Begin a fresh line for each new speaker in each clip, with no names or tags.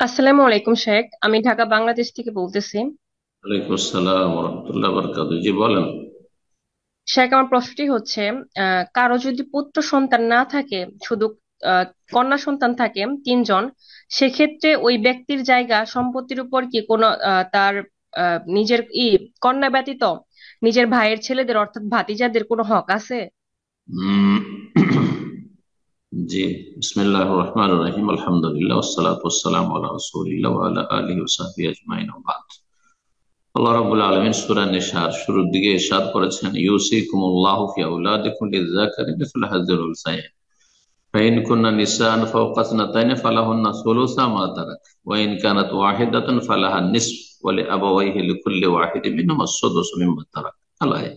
আসসালামু আলাইকুম শেখ, আমি ঢাকা বাংলাদেশ থেকে বলতেছি।
ওয়ালাইকুম আসসালাম রহমতুল্লাহ বরকাত। জি বলেন।
শেখ, আমার প্রশ্নটি হচ্ছে, কারো যদি পুত্র সন্তান না থাকে, শুধু আহ, কন্যা সন্তান থাকে তিনজন, সেক্ষেত্রে ওই ব্যক্তির জায়গা সম্পত্তির উপর কি কোনো তার নিজের কন্যা ব্যতীত নিজের ভাইয়ের ছেলেদের অর্থাৎ ভাতিজাদের কোনো হক আছে?
উম, জি, বিসমিল্লাহির রহমানির রহিম, আলহামদুলিল্লাহ ওয়াসসালাতু ওয়াসসালামু আলা রাসূলিল্লাহ ওয়া আলা আলিহি ওয়া সাহবিহি আজমাইন, ওয়া বাদ। আল্লাহ রাব্বুল আলামিন সূরা নিসার শুরুর দিকে ইরশাদ করেছেন, ইউসিকুমুল্লাহু ফি আওলাদিকুম লিয-যাকারি মিসলু হাজ্জিল উনসায়াইন ফাইন কুননা নিসাআন ফাওকা ইসনাতাইনি ফালাহুন্না সুলুসু মা তারাক ওয়া ইন কানাত ওয়াহিদাতান ফালাহা নিসফু ওয়া লিআবাওয়াইহি লিকুল্লি ওয়াহিদিন মিনহুমা আস-সুদুসু মিম্মা তারাক। আলায়া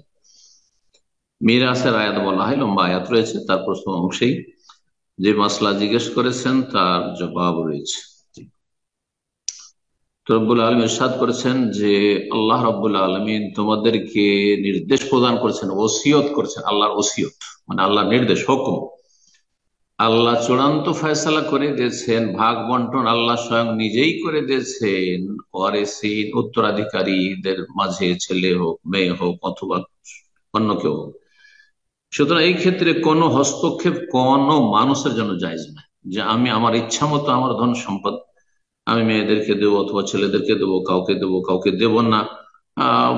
মিরাসের আয়াত বলা হয়, লম্বা আয়াত রয়েছে। তার প্রথম অংশেই যে মাসলা জিজ্ঞেস করেছেন তার জবাব রয়েছে। তো রব্বুল আলমিন ইরশাদ করেছেন যে আল্লাহ রব্বুল আলমিন তোমাদেরকে নির্দেশ প্রদান করেছেন, ওসিয়ত করেছেন। আল্লাহর ওসিয়ত মানে আল্লাহর নির্দেশ, হুকুম। আল্লাহ চূড়ান্ত ফয়সালা করে দিয়েছেন, ভাগ বন্টন আল্লাহ স্বয়ং নিজেই করে দিয়েছেন। ওয়ারিসিন উত্তরাধিকারীদের মাঝে ছেলে হোক, মেয়ে হোক, অথবা অন্য কেউ হোক। সুতরাং এই ক্ষেত্রে কোনো হস্তক্ষেপ কোনো মানুষের জন্য জায়েজ নয়, যে আমি আমার ইচ্ছা মতো আমার ধন সম্পদ আমি মেয়েদেরকে দেবো অথবা ছেলেদেরকে দেবো, কাউকে দেবো কাউকে দেব না,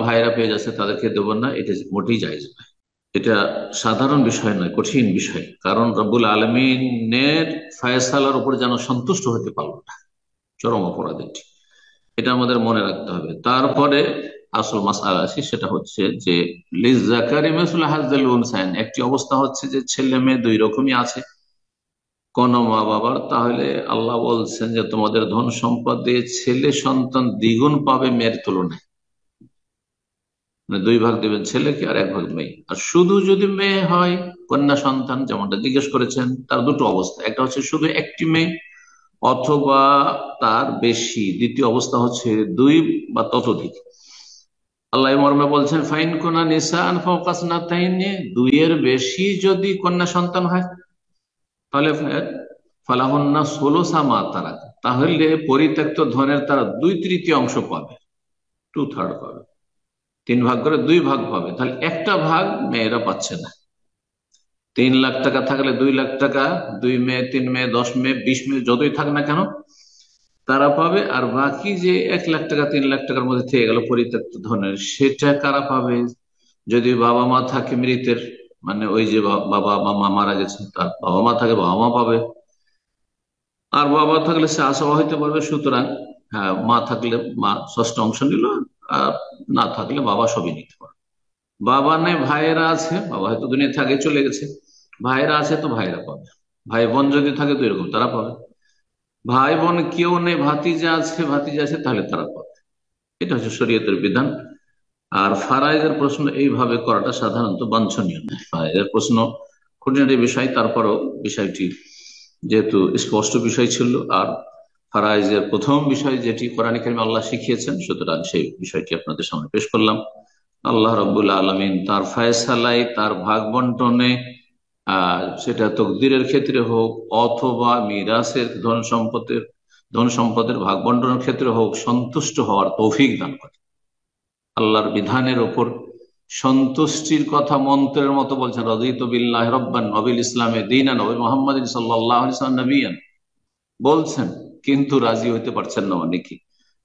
ভাইরা পেয়ে যাচ্ছে তাদেরকে দেব না, এটা মোটেই জায়েজ নয়। এটা সাধারণ বিষয় নয়, কঠিন বিষয়। কারণ রব্বুল আলমিনের ফয়সালার উপর যেন সন্তুষ্ট হতে পারলো না, চরম অপরাধ এটি। এটা আমাদের মনে রাখতে হবে। তারপরে আসল মাসআলা আছে, সেটা হচ্ছে যে লিয-যাকারি মিসলু হাজ্জিল উনসায়াইন, একটি অবস্থা হচ্ছে যে ছেলে মেয়ে দুই রকমই আছে কোন মা বাবার, তাহলে আল্লাহ বলছেন যে তোমাদের ধন সম্পদে ছেলে সন্তান দ্বিগুণ পাবে মেয়ের তুলনায়। মানে দুই ভাগ দিবেন ছেলেকে আর এক ভাগ মেয়ে। আর শুধু যদি মেয়ে হয়, কন্যা সন্তান যেমনটা জিজ্ঞেস করেছেন, তার দুটো অবস্থা, একটা হচ্ছে শুধু একটি মেয়ে অথবা তার বেশি, দ্বিতীয় অবস্থা হচ্ছে দুই বা ততোধিক। আল্লাহ এই মর্মে বলছেন, ফাইন কোনা নিসান ফাওকা ইসনাতাইনি, দুইয়ের বেশি যদি কন্যা সন্তান হয়, তাহলে ফালাহুন্না সুলুসা মা তারাক, তাহলে পরিত্যক্ত ধনের তারা দুই তৃতীয় অংশ পাবে, টু থার্ড পাবে। তিন ভাগ করে দুই ভাগ পাবে, তাহলে একটা ভাগ মেয়েরা পাচ্ছে না। 3 লাখ টাকা থাকলে 2 লাখ টাকা, দুই মেয়ে, তিন মেয়ে, 10 মেয়ে, 20 মেয়ে, যতই থাক না কেন তারা পাবে। আর বাকি যে 1 লাখ টাকা, 3 লাখ টাকার মধ্যে থেকে গেল পরিত্যক্ত ধনের, সেটা কারা পাবে? যদি বাবা মা থাকে মৃতের, মানে ওই যে বাবা মা মারা গেছে, তার বাবা মা থাকে, বাবা মা পাবে। আর বাবা থাকলে সে আসাও হইতে পারবে। সুতরাং হ্যাঁ, মা থাকলে মা ষষ্ঠ অংশ নিল, আর না থাকলে বাবা সবই নিতে পারবে। বাবা নেই, ভাইয়েরা আছে, বাবা হয়তো দুনিয়া থেকে চলে গেছে, ভাইয়েরা আছে তো ভাইয়েরা পাবে। ভাই বোন যদি থাকে তো এরকম তারা পাবে। ভাই বোন কেউ নেই, ভাতিজা আছে, ভাতিজা আছে, তাহলে তারা পাবে। এটা হচ্ছে শরীয়তের বিধান। আর ফারায়েজের প্রশ্ন এইভাবে করাটা সাধারণত বাঞ্ছনীয় নয়। ফারায়েজের প্রশ্ন খুঁটিনাটি বিষয়, তারপরও বিষয়টি যেহেতু স্পষ্ট বিষয় ছিল, আর ফারাইজের প্রথম বিষয় যেটি কোরআন কারিমে আল্লাহ শিখিয়েছেন, সুতরাং সেই বিষয়টি আপনাদের সামনে পেশ করলাম। আল্লাহ রাব্বুল আলামিন তার ফয়সালায়, তার ভাগ বন্টনে, সেটা তকদিরের ক্ষেত্রে হোক অথবা মিরাসের ধন সম্পদের ভাগ বন্টনের ক্ষেত্রে হোক, সন্তুষ্ট হওয়ার তৌফিক দান করে। আল্লাহর বিধানের ওপর সন্তুষ্টির কথা মন্ত্রের মতো বলছেন, রাদিতু বিল্লাহি রাব্বান ওয়া বিল ইসলামি দীনান ওয়া মুহাম্মাদিন সাল্লাল্লাহু আলাইহি ওয়াসাল্লাম নবিয়ান বলছেন, কিন্তু রাজি হইতে পারছেন না অনেকে।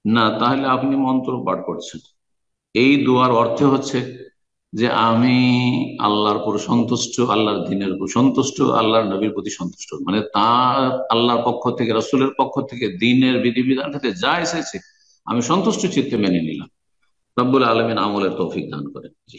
না, তাহলে আপনি মন্ত্র পাঠ করছেন। এই দোয়ার অর্থ হচ্ছে যে আমি আল্লাহর উপর সন্তুষ্ট, আল্লাহর দ্বীনের উপর সন্তুষ্ট, আল্লাহর নবীর প্রতি সন্তুষ্ট, মানে তার আল্লাহর পক্ষ থেকে, রসুলের পক্ষ থেকে দ্বীনের বিধিবিধান ক্ষেত্রে যা এসেছে আমি সন্তুষ্ট চিত্তে মেনে নিলাম। রব্বুল আলমিন আমলের তৌফিক দান করেন। জি।